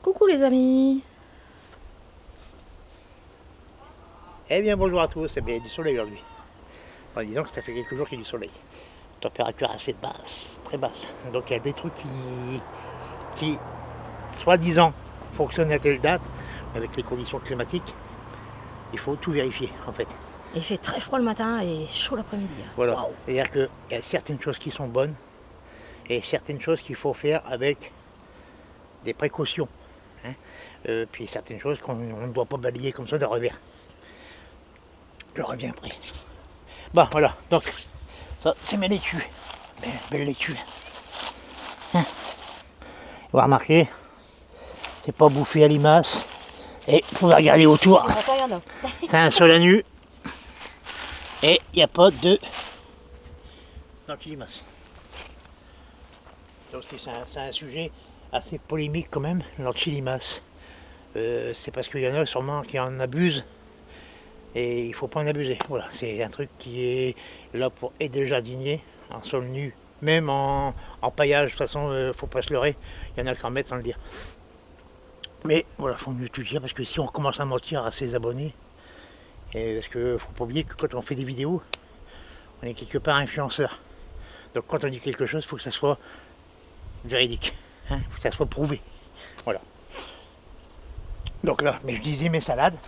Coucou les amis. Eh bien bonjour à tous, eh bien, il y a du soleil aujourd'hui. En disant que ça fait quelques jours qu'il y a du soleil. Température assez basse, très basse. Donc il y a des trucs qui soi-disant, fonctionnent à telle date, avec les conditions climatiques. Il faut tout vérifier en fait. Il fait très froid le matin et chaud l'après-midi. Voilà. Waouh. C'est-à-dire qu'il y a certaines choses qui sont bonnes et certaines choses qu'il faut faire avec des précautions. Hein. Puis certaines choses qu'on ne doit pas balayer comme ça d'un revers. Je reviens après. Bon voilà, donc ça c'est mes laitues. Belle laitue. Hein. Vous remarquez, c'est pas bouffé à limace. Et vous pouvez regarder autour, c'est un sol à nu. Et il n'y a pas de d'anti-limace. Donc c'est un sujet assez polémique quand même, l'anti-limace. C'est parce qu'il y en a sûrement qui en abusent. Et il ne faut pas en abuser. Voilà, c'est un truc qui est là pour aider le jardinier en sol nu, même en paillage. De toute façon, il ne faut pas se leurrer. Il y en a qui en mettent sans le dire. Mais voilà, il faut mieux tout dire parce que si on commence à mentir à ses abonnés, et parce qu'il ne faut pas oublier que quand on fait des vidéos, on est quelque part influenceur. Donc quand on dit quelque chose, il faut que ça soit véridique. Il faut que ça soit prouvé. Voilà. Donc là, mais je disais mes salades.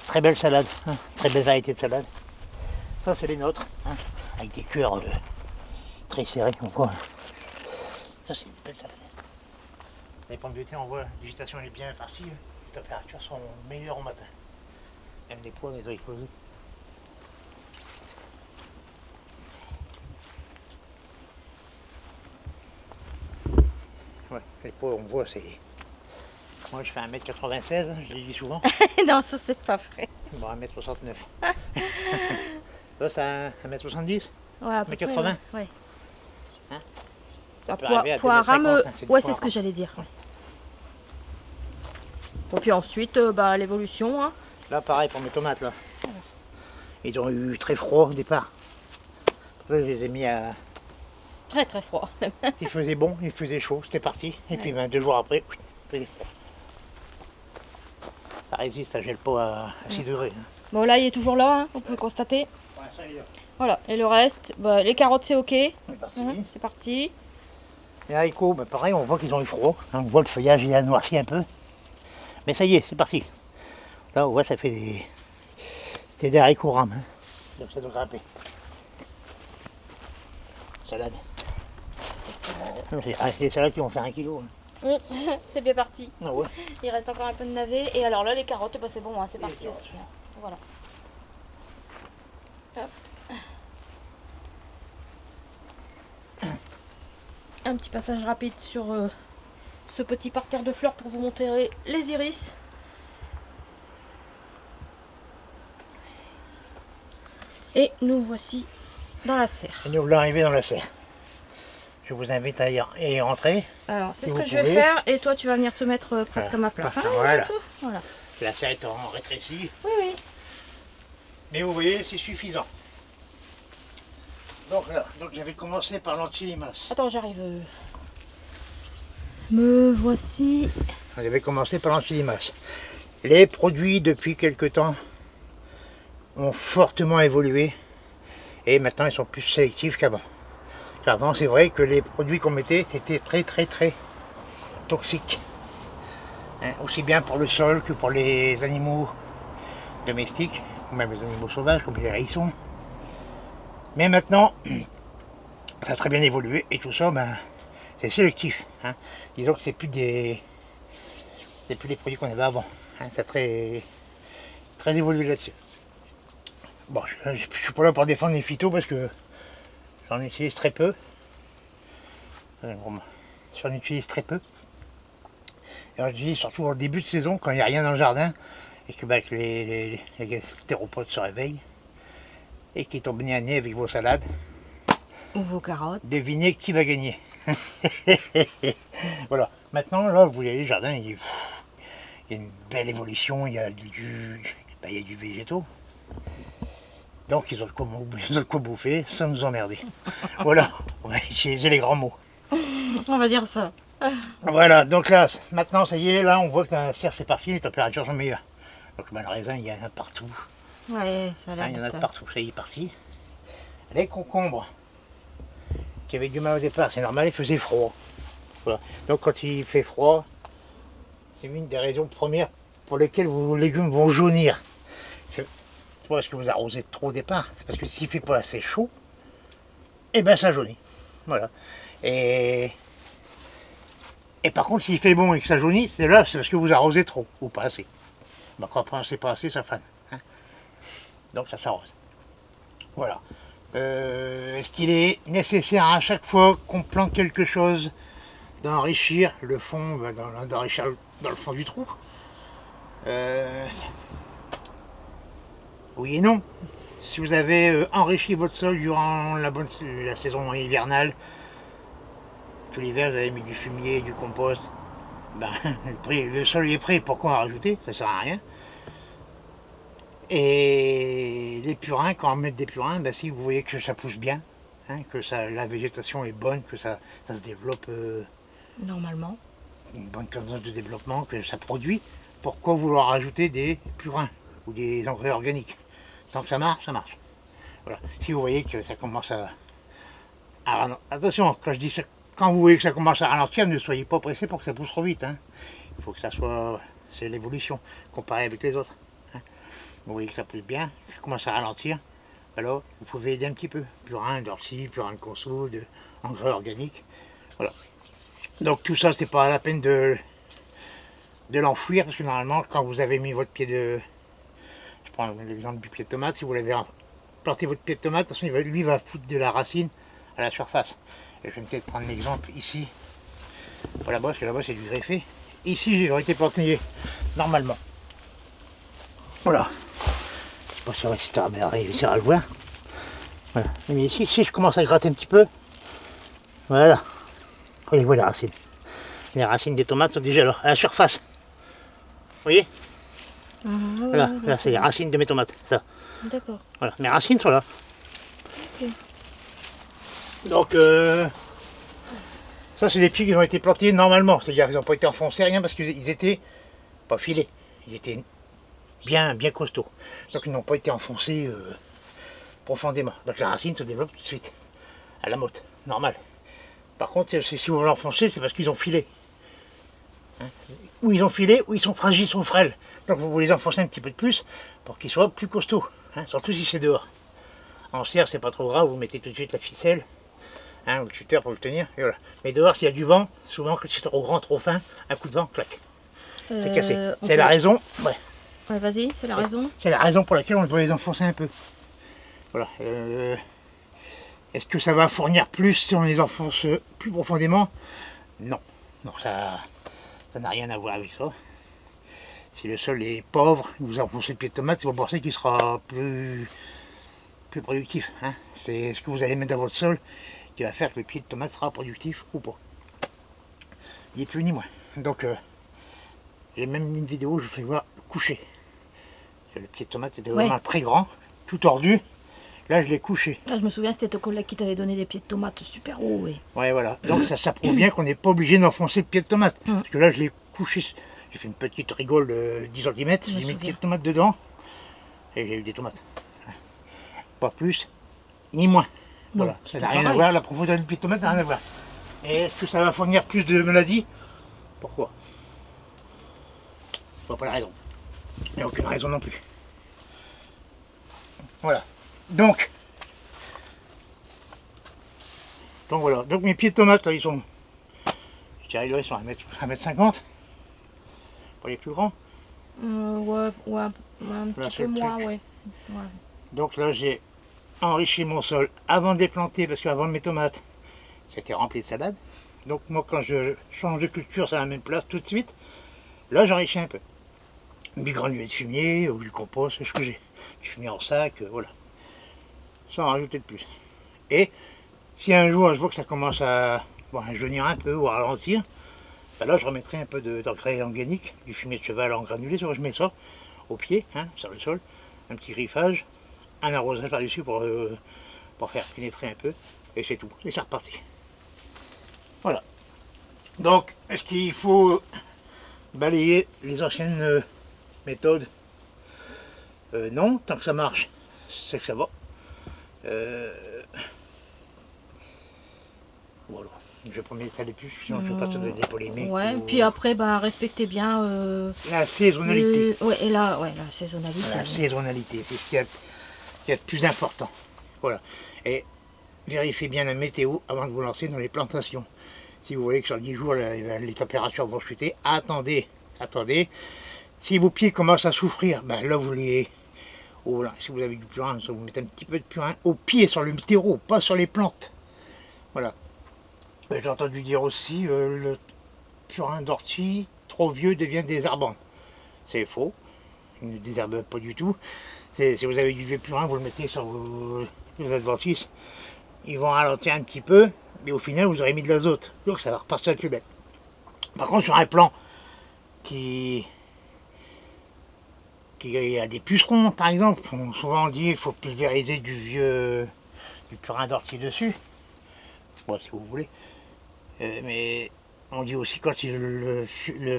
Très belle salade, hein, très belle variété de salade. Ça c'est les nôtres, hein, avec des cœurs très serrés, on voit. Ça c'est des belles salades. Les pommes de terre, on voit, la végétation est bien farcie, les températures sont meilleures au matin. Même les pois, ils ont explosé. Ouais, les pois, on voit, c'est... Moi je fais 1m96, je le dis souvent. Non, ça c'est pas vrai. Bon, 1m69. Ça, c'est 1m70 Ouais, à peu 1m80 près, ouais. Hein, Ça peut arriver à poids à 2,50 rame, hein, c'est du ouais, poids c'est ce à que rame. j'allais dire. Et puis ensuite, l'évolution. Hein. Là, pareil pour mes tomates, là. Ils ont eu très froid au départ. Pour ça, je les ai mis à... Très très froid. Il faisait bon, il faisait chaud, c'était parti. Et puis 2 jours après, il faisait froid. Ça résiste, ça gèle pas à 6 degrés. Hein. Bon, là, il est toujours là, hein, vous pouvez constater. Ouais, ça y est. Voilà, et le reste, les carottes c'est ok. On est parti. C'est parti. Les haricots, bah, pareil, on voit qu'ils ont eu froid. Hein, on voit le feuillage, il a noirci un peu. Mais ça y est, c'est parti. Là, on voit, ça fait des haricots rames. Hein. Donc ça doit grimper. Salade. C'est des salades qui vont faire 1 kilo. Hein. C'est bien parti. Ah ouais. Il reste encore un peu de navet. Et alors là, les carottes, c'est bon, hein, c'est parti carottes. aussi. Hein. Voilà. Hop. Un petit passage rapide sur ce petit parterre de fleurs pour vous montrer les iris. Et nous voici dans la serre. Et nous voulons arriver dans la serre. Je vous invite à y rentrer. Alors, c'est Si ce vous que je vais pouvez. faire. Et toi, tu vas venir te mettre presque à ma place. Hein, Voilà. Voilà. La serre est en rétrécie. Oui, oui. Mais vous voyez, c'est suffisant. Donc là, j'avais commencé par l'anti-limace. Attends, j'arrive. Me voici. J'avais commencé par l'anti-limace. Les produits, depuis quelque temps, ont fortement évolué. Et maintenant, ils sont plus sélectifs qu'avant. Avant, c'est vrai que les produits qu'on mettait étaient très toxiques. Hein, aussi bien pour le sol que pour les animaux domestiques, ou même les animaux sauvages, comme les hérissons. Mais maintenant, ça a très bien évolué et tout ça, c'est sélectif. Hein. Disons que c'est plus les produits qu'on avait avant. Hein. Ça a très évolué là-dessus. Bon, je suis pas là pour défendre les phytos parce que j'en utilise très peu. J'en utilise très peu. Alors j'utilise surtout au début de saison quand il n'y a rien dans le jardin et que les théropodes se réveillent et qui tombent nez à nez avec vos salades. Ou vos carottes. Devinez qui va gagner. Voilà. Maintenant, là, vous voyez, le jardin, il y a une belle évolution, il y a du végétaux. Donc, ils ont de quoi bouffer sans nous emmerder. Voilà, on va utiliser les grands mots. On va dire ça. Voilà, donc là, maintenant, ça y est, là, on voit que la serre, c'est parti, les températures sont meilleures. Donc, ben, le raisin, il y en a partout. Ouais, ça a l'air Hein, il y en a d'être... partout, ça y est, parti. Les concombres, qui avaient du mal au départ, c'est normal, il faisait froid. Voilà. Donc, quand il fait froid, c'est une des raisons premières pour lesquelles vos légumes vont jaunir. C'est pas parce que vous arrosez trop au départ, c'est parce que s'il ne fait pas assez chaud, et ben ça jaunit. Voilà. Et par contre, s'il fait bon et que ça jaunit, c'est là, c'est parce que vous arrosez trop, ou pas assez. Ben, quand c'est pas assez, ça fane. Hein. Donc ça s'arrose. Voilà. Est-ce qu'il est nécessaire à chaque fois qu'on plante quelque chose d'enrichir le fond, d'enrichir dans le fond du trou? Oui et non. Si vous avez enrichi votre sol durant la saison hivernale, tout l'hiver vous avez mis du fumier, du compost, ben, le sol est prêt, pourquoi en rajouter? Ça sert à rien. Et les purins, quand on met des purins, ben, si vous voyez que ça pousse bien, hein, que la végétation est bonne, que ça se développe, Normalement. une bonne tendance de développement, que ça produit, pourquoi vouloir rajouter des purins ou des engrais organiques? Tant que ça marche, ça marche. Voilà. Si vous voyez que ça commence à attention, quand je dis ça, quand vous voyez que ça commence à ralentir, ne soyez pas pressé pour que ça pousse trop vite. Hein. Il faut que ça soit, c'est l'évolution, comparé avec les autres. Hein. Vous voyez que ça pousse bien, ça commence à ralentir, alors vous pouvez aider un petit peu. Purin d'ortie, purin de conso, engrais organique. Voilà. Donc tout ça, c'est pas la peine de l'enfouir, parce que normalement, quand vous avez mis votre pied de... Je prends l'exemple du pied de tomate, si vous l'avez planté votre pied de tomate, de toute façon, lui va foutre de la racine à la surface. Et je vais peut-être prendre l'exemple ici. Voilà, parce que là-bas c'est du greffé. Ici j'aurais été planté normalement. Voilà. Je sais pas si on va réussir à le voir. Voilà. Mais ici, si je commence à gratter un petit peu, voilà. On les voit les racines. Les racines des tomates sont déjà là, à la surface. Vous voyez? Voilà, là c'est les racines de mes tomates. Ça. D'accord. Voilà, mes racines sont là. Ok. Donc ça c'est des pieds qui ont été plantés normalement, c'est-à-dire qu'ils n'ont pas été enfoncés, rien, parce qu'ils étaient pas filés, ils étaient bien costauds. Donc ils n'ont pas été enfoncés profondément. Donc la racine se développe tout de suite, à la motte, normal. Par contre, si vous l'enfoncez, c'est parce qu'ils ont filé. Hein, ou ils ont filé, ou ils sont fragiles, ils sont frêles. Donc vous les enfoncez un petit peu de plus pour qu'ils soient plus costauds, hein, surtout si c'est dehors. En serre, c'est pas trop grave, vous mettez tout de suite la ficelle. Hein, ou le tuteur pour le tenir, et voilà. Mais dehors, s'il y a du vent, souvent quand c'est trop grand, trop fin, un coup de vent, clac, c'est cassé. C'est la raison, ouais. Ouais, vas-y, c'est la raison. C'est la raison pour laquelle on doit les enfoncer un peu. Voilà. Est-ce que ça va fournir plus si on les enfonce plus profondément? Non. Non, ça n'a rien à voir avec ça. Si le sol est pauvre, vous enfoncez le pied de tomate, vous pensez qu'il sera plus productif. Hein. C'est ce que vous allez mettre dans votre sol qui va faire que le pied de tomate sera productif ou pas. Ni plus ni moins. Donc j'ai même une vidéo où je fais voir coucher. Le pied de tomate était vraiment très grand, tout tordu. Là je l'ai couché. Là, je me souviens, c'était ton collègue qui t'avait donné des pieds de tomates super hauts. Ouais, voilà. Donc ça prouve bien qu'on n'est pas obligé d'enfoncer le pied de tomate. Parce que là je l'ai couché. J'ai fait une petite rigole de 10 cm, j'ai mis le pied de tomate dedans. Et j'ai eu des tomates. Pas plus, ni moins. Voilà, ça n'a rien à voir, la profondeur du pied de tomate n'a rien à voir. Et est-ce que ça va fournir plus de maladies? Pourquoi? Je vois pas la raison. Il n'y a aucune raison non plus. Voilà. Donc voilà. Donc mes pieds de tomate, là, ils sont... Je dirais là, ils sont à 1m50. Pas les plus grands. Ouais, un petit peu moins, ouais. Donc là, j'ai enrichi mon sol avant de les planter, parce qu'avant mes tomates, c'était rempli de salade. Donc moi, quand je change de culture, c'est à la même place tout de suite. Là, j'enrichis un peu. Du granulé de fumier, ou du compost, ce que j'ai. Du fumier en sac, voilà. Sans en rajouter de plus. Et si un jour, je vois que ça commence à jaunir un peu ou à ralentir, ben là, je remettrai un peu d'engrais organique, du fumier de cheval en granulé, je mets ça au pied, hein, sur le sol, un petit griffage, un arrosage par-dessus pour faire pénétrer un peu, et c'est tout. Et c'est reparti. Voilà. Donc, est-ce qu'il faut balayer les anciennes méthodes? Non, tant que ça marche, c'est que ça va. Voilà, je vais pas m'étaler plus, sinon je vais pas te donner des polémiques. Ouais, puis après, bah, respectez bien la saisonnalité. ouais, et là, ouais, la saisonnalité. La saisonnalité, c'est ce qu'il y a de plus important. Voilà. Et vérifiez bien la météo avant de vous lancer dans les plantations. Si vous voyez que sur 10 jours, les températures vont chuter, attendez. Si vos pieds commencent à souffrir, ben là, vous les... Oh là, si vous avez du purin, vous mettez un petit peu de purin au pied, sur le terreau, pas sur les plantes. Voilà. J'ai entendu dire aussi, le purin d'ortie, trop vieux, devient désherbant. C'est faux. Il ne désherbe pas du tout. Si vous avez du vieux purin, vous le mettez sur vos adventices. Ils vont ralentir un petit peu, mais au final, vous aurez mis de l'azote. Donc ça va repartir plus bête. Par contre, sur un plan qui a des pucerons, par exemple, souvent on dit qu'il faut pulvériser du purin d'ortie dessus. Bon, si vous voulez. Mais on dit aussi quand le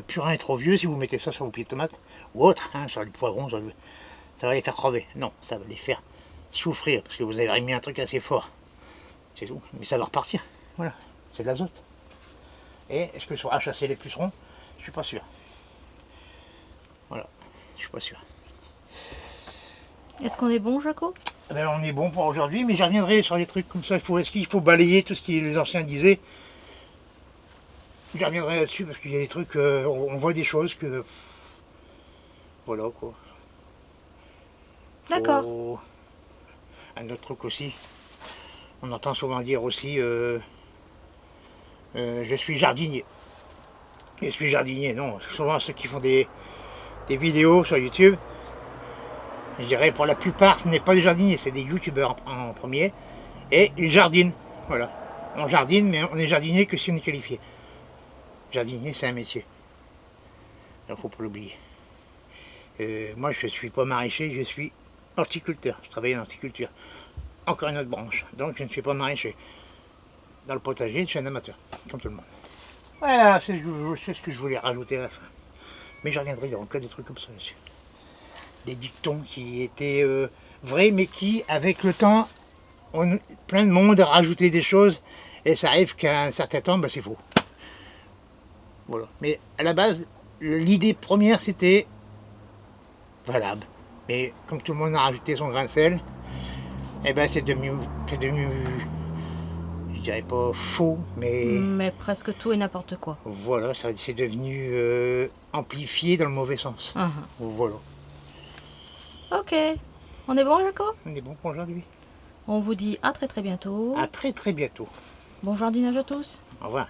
purin est trop vieux, si vous mettez ça sur vos pieds de tomates, ou autre, hein, sur les poivrons, ça va les faire crever. Non, ça va les faire souffrir, parce que vous avez mis un truc assez fort. C'est tout. Mais ça va repartir. Voilà, c'est de l'azote. Et est-ce que ça va chasser les pucerons? Je suis pas sûr. Voilà, je suis pas sûr. Est-ce qu'on est bon, Jaco? Ben, on est bon pour aujourd'hui, mais j'y reviendrai sur les trucs comme ça. Est-ce qu'il faut balayer tout ce que les anciens disaient? J'y reviendrai là-dessus parce qu'il y a des trucs, on voit des choses que... Voilà quoi. D'accord. Oh, un autre truc aussi, on entend souvent dire aussi, je suis jardinier. Je suis jardinier, non. Souvent ceux qui font des vidéos sur YouTube, je dirais pour la plupart ce n'est pas des jardiniers, c'est des youtubeurs en premier. Et ils jardinent, voilà. On jardine, mais on est jardinier que si on est qualifié. Jardinier, c'est un métier. Il ne faut pas l'oublier. Moi, je ne suis pas maraîcher, je suis horticulteur. Je travaille en horticulture. Encore une autre branche. Donc, je ne suis pas maraîcher. Dans le potager, je suis un amateur, comme tout le monde. Voilà, c'est ce que je voulais rajouter à la fin. Mais j'y reviendrai, il y aura encore des trucs comme ça dessus. Des dictons qui étaient vrais, mais qui, avec le temps, plein de monde a rajouté des choses. Et ça arrive qu'à un certain temps, ben, c'est faux. Voilà. Mais à la base, l'idée première, c'était valable. Mais comme tout le monde a rajouté son grain de sel, et ben c'est devenu, je dirais pas faux, Mais presque tout et n'importe quoi. Voilà, c'est devenu amplifié dans le mauvais sens. Voilà. Ok. On est bon, Jaco? On est bon pour aujourd'hui. On vous dit à très bientôt. À très bientôt. Bon jardinage à tous. Au revoir.